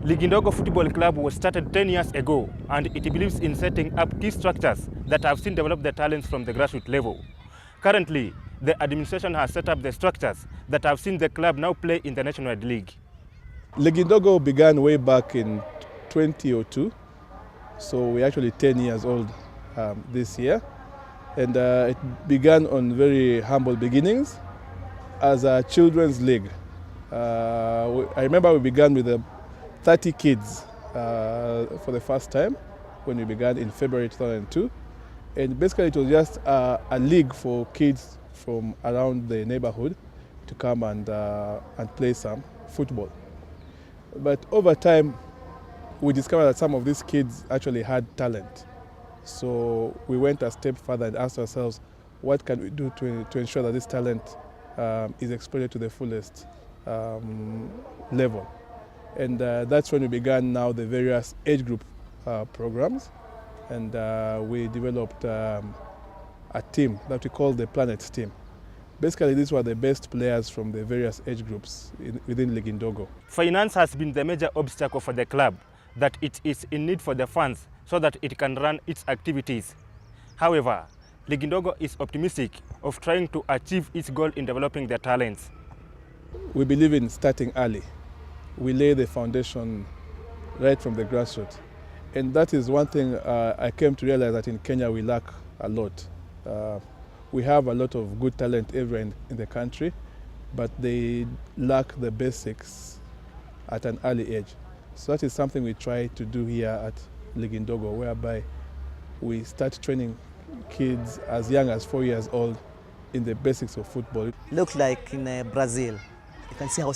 Ligi Ndogo Football Club was started 10 years ago, and it believes in setting up key structures that have seen develop the talents from the grassroots level. Currently, the administration has set up the structures that have seen the club now play in the national league. Ligi Ndogo began way back in 2002, so we're actually 10 years old this year. And it began on very humble beginnings as a children's league. I remember we began with 30 kids for the first time when we began in February 2002. And basically it was just a league for kids from around the neighborhood to come and play some football. But over time, we discovered that some of these kids actually had talent. So we went a step further and asked ourselves, what can we do to ensure that this talent is exploited to the fullest level? And that's when we began now the various age group programs. And we developed a team that we call the Planets team. Basically, these were the best players from the various age groups within Ligi Ndogo. Finance has been the major obstacle for the club, that it is in need for the funds so that it can run its activities. However, Ligi Ndogo is optimistic of trying to achieve its goal in developing their talents. We believe in starting early. We lay the foundation right from the grassroots. And that is one thing I came to realize that in Kenya we lack a lot. We have a lot of good talent everywhere in the country, but they lack the basics at an early age. So that is something we try to do here at Ligi Ndogo, whereby we start training kids as young as 4 years old in the basics of football. Look like in Brazil, you can see how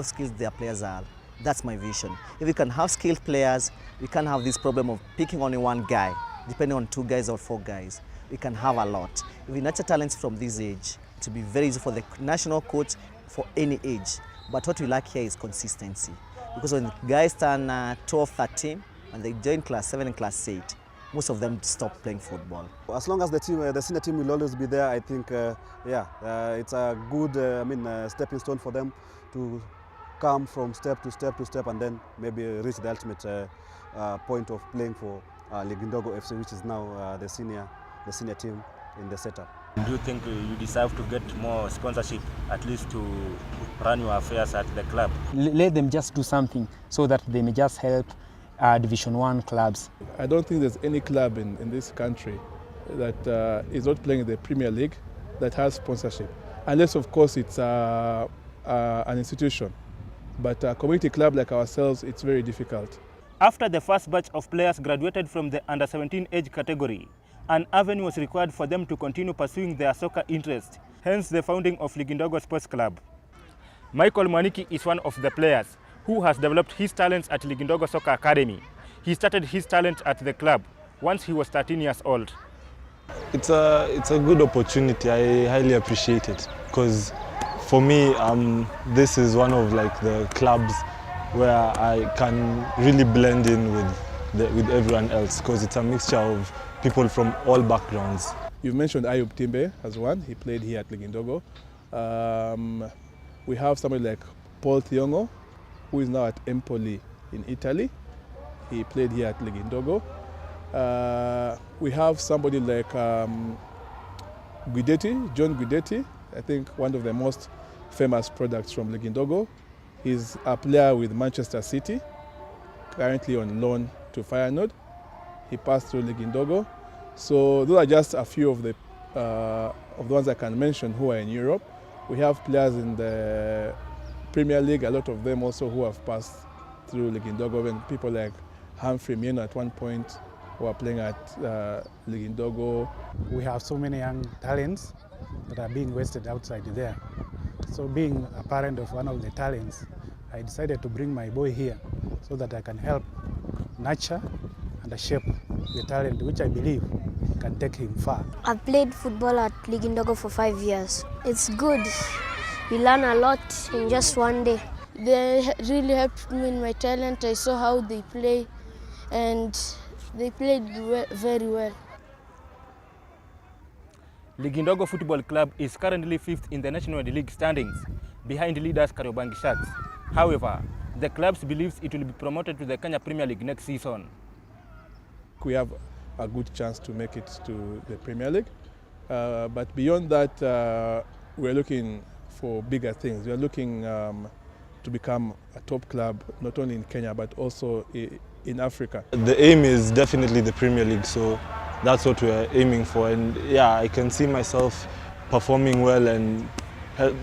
skilled their players are. That's my vision. If we can have skilled players, we can't have this problem of picking only one guy, depending on 2 guys or 4 guys. We can have a lot. If we nurture talents from this age, it will be very easy for the national coach for any age. But what we lack here is consistency. Because when guys turn 12, 13, and they join class 7 and class 8, most of them stop playing football. As long as the senior team will always be there, I think, it's a good stepping stone for them to come from step to step to step and then maybe reach the ultimate point of playing for Ligi Ndogo FC, which is now the senior team in the setup. Do you think you deserve to get more sponsorship, at least to run your affairs at the club? Let them just do something so that they may just help Division 1 clubs. I don't think there's any club in this country that is not playing in the Premier League that has sponsorship. Unless, of course, it's an institution. But a community club like ourselves, it's very difficult. After the first batch of players graduated from the under-17 age category, an avenue was required for them to continue pursuing their soccer interest, hence the founding of Ligi Ndogo Sports Club. Michael Mwaniki is one of the players who has developed his talents at Ligi Ndogo Soccer Academy. He started his talent at the club once he was 13 years old. It's a good opportunity. I highly appreciate it because for me, this is one of the clubs where I can really blend in with everyone else because it's a mixture of people from all backgrounds. You've mentioned Ayub Timbe as one. He played here at Ligi Ndogo. We have somebody like Paul Thiongo, who is now at Empoli in Italy. He played here at Ligi Ndogo. We have somebody like John Guidetti, I think one of the most famous products from Ligi Ndogo. He's a player with Manchester City, currently on loan to Feyenoord. He passed through Ligi Ndogo. So those are just a few of the ones I can mention who are in Europe. We have players in the Premier League, a lot of them also who have passed through Ligi Ndogo, and people like Humphrey Mieno at one point who are playing at Ligi Ndogo. We have so many young talents that are being wasted outside there. So being a parent of one of the talents, I decided to bring my boy here so that I can help nurture and shape the talent, which I believe can take him far. I've played football at Ligi Ndogo for 5 years. It's good. You learn a lot in just one day. They really helped me in my talent. I saw how they play and they played very well. Ligi Ndogo Football Club is currently 5th in the National League standings, behind leaders Kariobangi Sharks. However, the club believes it will be promoted to the Kenya Premier League next season. We have a good chance to make it to the Premier League. But beyond that, we're looking for bigger things. We're looking to become a top club, not only in Kenya, but also in Africa. The aim is definitely the Premier League, so that's what we're aiming for. And yeah, I can see myself performing well and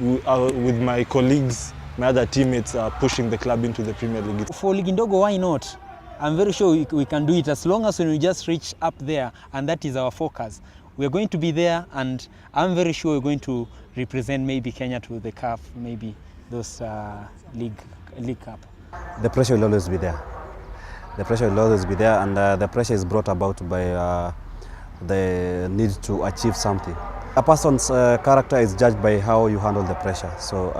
with my colleagues, my other teammates are pushing the club into the Premier League. For Ligi ndogo, why not? I'm very sure we can do it as long as we just reach up there, and that is our focus. We're going to be there, and I'm very sure we're going to represent maybe Kenya to the CAF, maybe those League Cup. The pressure will always be there. The pressure will always be there, and the pressure is brought about by the need to achieve something. A person's character is judged by how you handle the pressure. So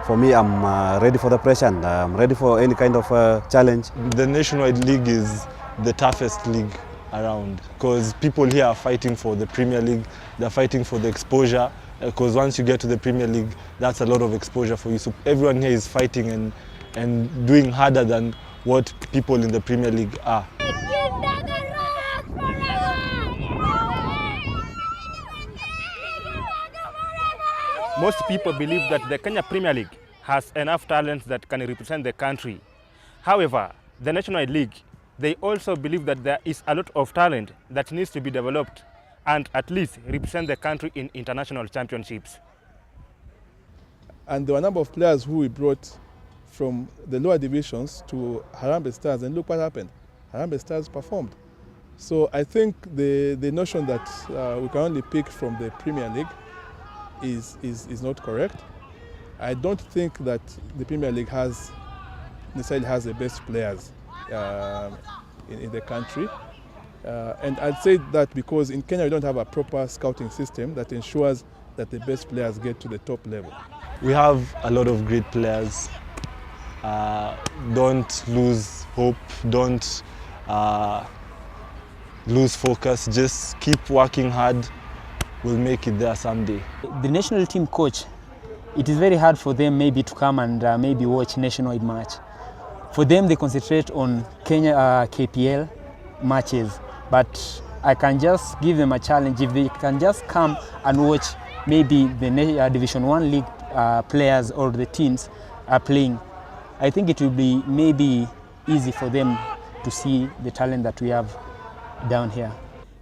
for me, I'm ready for the pressure, and I'm ready for any kind of challenge. The Nationwide League is the toughest league around because people here are fighting for the Premier League, they're fighting for the exposure, because once you get to the Premier League, that's a lot of exposure for you. So everyone here is fighting and doing harder than what people in the Premier League are. Most people believe that the Kenya Premier League has enough talents that can represent the country. However, the Nationwide League, they also believe that there is a lot of talent that needs to be developed and at least represent the country in international championships. And there were a number of players who we brought from the lower divisions to Harambee Stars, and look what happened. Harambee Stars performed. So I think the notion that we can only pick from the Premier League is not correct. I don't think that the Premier League necessarily has the best players in the country. And I'd say that because in Kenya we don't have a proper scouting system that ensures that the best players get to the top level. We have a lot of great players. Don't lose hope, don't lose focus, just keep working hard. We'll make it there someday. The national team coach, it is very hard for them maybe to come and maybe watch nationwide match. For them, they concentrate on Kenya KPL matches, but I can just give them a challenge. If they can just come and watch maybe the Division 1 League players or the teams are playing, I think it will be maybe easy for them to see the talent that we have down here.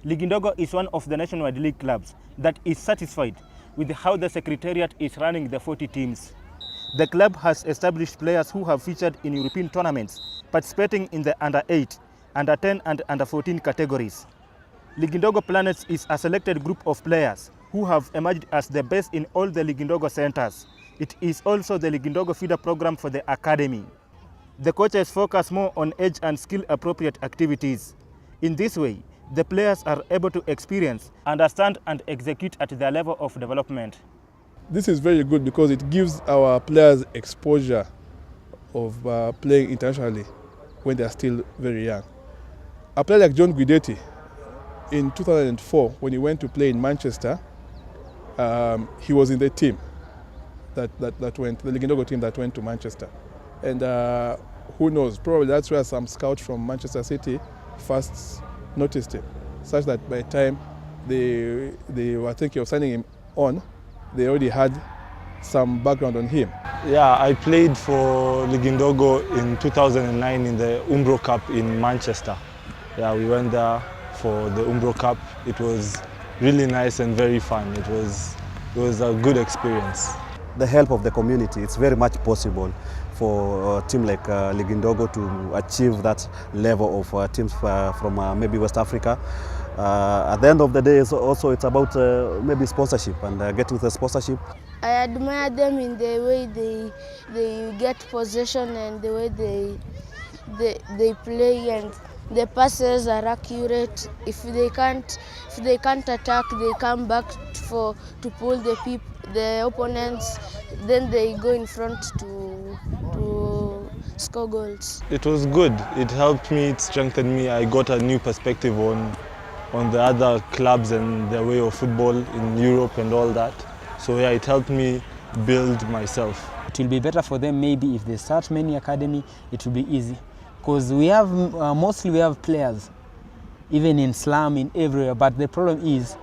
Ligi ndogo is one of the Nationwide League clubs that is satisfied with how the Secretariat is running the 40 teams. The club has established players who have featured in European tournaments, participating in the Under-8, Under-10 and Under-14 categories. Ligi ndogo Planets is a selected group of players who have emerged as the best in all the Ligi ndogo centers. It is also the Ligi ndogo feeder program for the academy. The coaches focus more on age and skill-appropriate activities. In this way, the players are able to experience, understand and execute at their level of development. This is very good because it gives our players exposure of playing internationally when they are still very young. A player like John Guidetti, in 2004, when he went to play in Manchester, he was in the team that went, the Ligi ndogo team that went to Manchester. And who knows, probably that's where some scouts from Manchester City first noticed him, such that by the time they were thinking of signing him on, they already had some background on him. Yeah, I played for Ligi ndogo in 2009 in the Umbro Cup in Manchester. Yeah, we went there for the Umbro Cup. It was really nice and very fun. It was a good experience. The help of the community, it's very much possible for a team like Ligi ndogo to achieve that level of teams from maybe West Africa. At the end of the day, it's about maybe sponsorship and getting the sponsorship. I admire them in the way they get possession and the way they play, and the passes are accurate. If they can't attack, they come back to pull the opponents. Then they go in front to score goals. It was good. It helped me. It strengthened me. I got a new perspective on the other clubs and their way of football in Europe and all that. So yeah, it helped me build myself. it will be better for them maybe if they start many academy, it will be easy. Because we have, mostly we have players, even in slum, in everywhere, but the problem is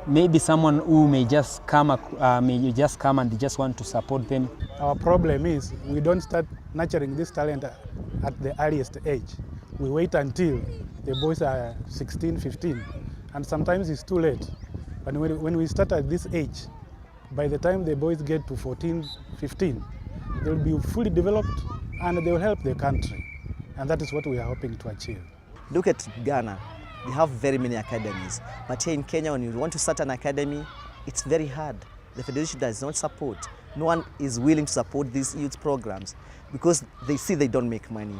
maybe someone who may just come and they just want to support them. Our problem is we don't start nurturing this talent at the earliest age. We wait until the boys are 16, 15, and sometimes it's too late. But when we start at this age, by the time the boys get to 14, 15, they will be fully developed and they will help the country. And that is what we are hoping to achieve. Look at Ghana. They have very many academies. But here in Kenya, when you want to start an academy, it's very hard. The federation does not support. No one is willing to support these youth programs because they see they don't make money.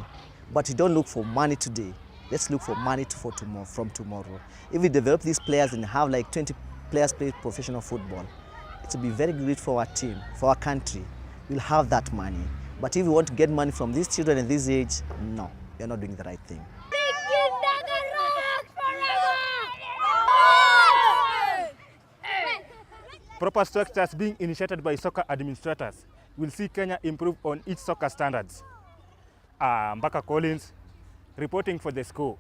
But you don't look for money today. Let's look for money from tomorrow. If we develop these players and have like 20 players play professional football, it will be very great for our team, for our country. We'll have that money. But if we want to get money from these children at this age, no, you're not doing the right thing. Proper structures being initiated by soccer administrators will see Kenya improve on its soccer standards. Mbaka Collins, reporting for The Score.